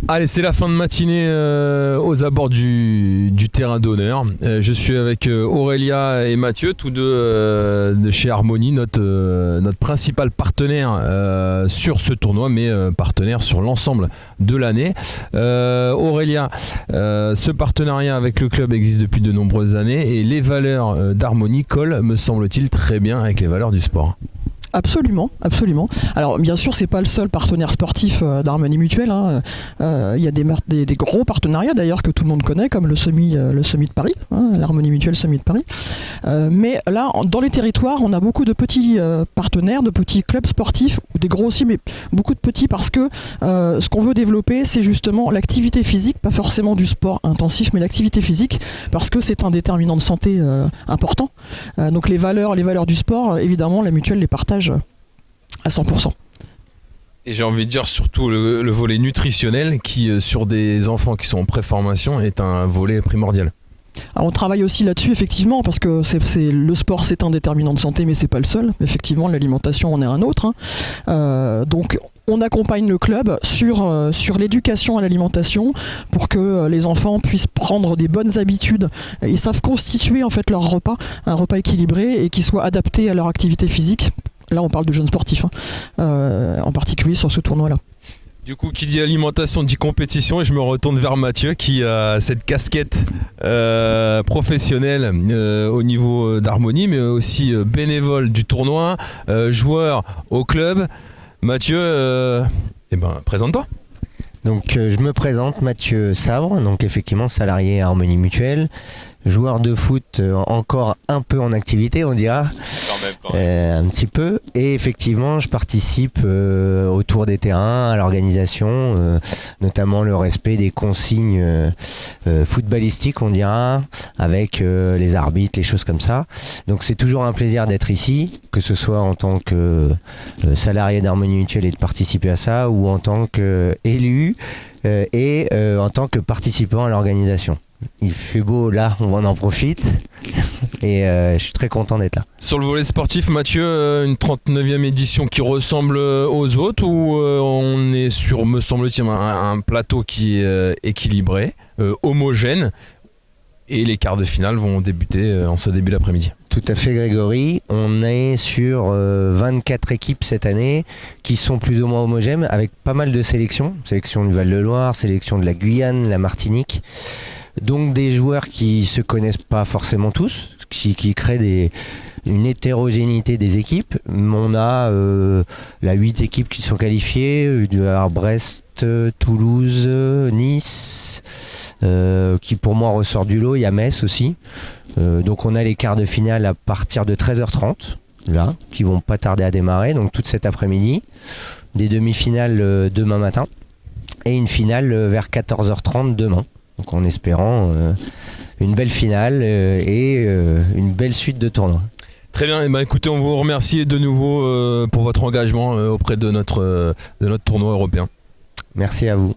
Allez, c'est la fin de matinée aux abords du terrain d'honneur. Je suis avec Aurélia et Mathieu, tous deux de chez Harmonie, notre principal partenaire sur ce tournoi, mais partenaire sur l'ensemble de l'année. Aurélia, ce partenariat avec le club existe depuis de nombreuses années et les valeurs d'Harmonie collent, me semble-t-il, très bien avec les valeurs du sport. Absolument, absolument. Alors bien sûr, c'est pas le seul partenaire sportif d'Harmonie Mutuelle. Il y a des gros partenariats d'ailleurs que tout le monde connaît, comme le Semi de Paris, l'Harmonie Mutuelle Semi de Paris. Mais là, dans les territoires, on a beaucoup de petits partenaires, de petits clubs sportifs, ou des gros aussi, mais beaucoup de petits parce que ce qu'on veut développer, c'est justement l'activité physique, pas forcément du sport intensif, mais l'activité physique, parce que c'est un déterminant de santé important. Donc les valeurs du sport, évidemment, la mutuelle les partage à 100%. Et j'ai envie de dire surtout le volet nutritionnel qui, sur des enfants qui sont en préformation, est un volet primordial. Alors on travaille aussi là-dessus effectivement parce que le sport c'est un déterminant de santé mais c'est pas le seul. Effectivement l'alimentation en est un autre. Donc on accompagne le club sur l'éducation à l'alimentation pour que les enfants puissent prendre des bonnes habitudes et savent constituer en fait leur repas, un repas équilibré et qui soit adapté à leur activité physique. Là on parle de jeunes sportifs, en particulier sur ce tournoi-là. Du coup, qui dit alimentation dit compétition et je me retourne vers Mathieu qui a cette casquette professionnelle au niveau d'Harmonie, mais aussi bénévole du tournoi, joueur au club. Mathieu, présente-toi. Donc je me présente, Mathieu Sabre, donc effectivement salarié à Harmonie Mutuelle, joueur de foot encore un peu en activité on dira. Quand même. Un petit peu, et effectivement je participe autour des terrains à l'organisation, notamment le respect des consignes footballistiques on dira, avec les arbitres, les choses comme ça. Donc c'est toujours un plaisir d'être ici, que ce soit en tant que salarié d'Harmonie Mutuelle et de participer à ça, ou en tant qu'élu et en tant que participant à l'organisation. Il fait beau là, on en profite et je suis très content d'être là. Sur le volet sportif, Mathieu, une 39e édition qui ressemble aux autres ou on est sur, me semble-t-il, un plateau qui est équilibré, homogène et les quarts de finale vont débuter en ce début d'après-midi. Tout à fait Grégory, on est sur 24 équipes cette année qui sont plus ou moins homogènes avec pas mal de sélections, sélection du Val-de-Loire, sélection de la Guyane, la Martinique. Donc des joueurs qui se connaissent pas forcément tous, qui créent une hétérogénéité des équipes. On a 8 équipes qui sont qualifiées, Brest, Toulouse, Nice, qui pour moi ressort du lot, il y a Metz aussi. Donc on a les quarts de finale à partir de 13h30, là, qui vont pas tarder à démarrer, donc toute cet après-midi. Des demi-finales demain matin et une finale vers 14h30 demain. Donc en espérant une belle finale et une belle suite de tournois. Très bien, écoutez, on vous remercie de nouveau pour votre engagement auprès de notre tournoi européen. Merci à vous.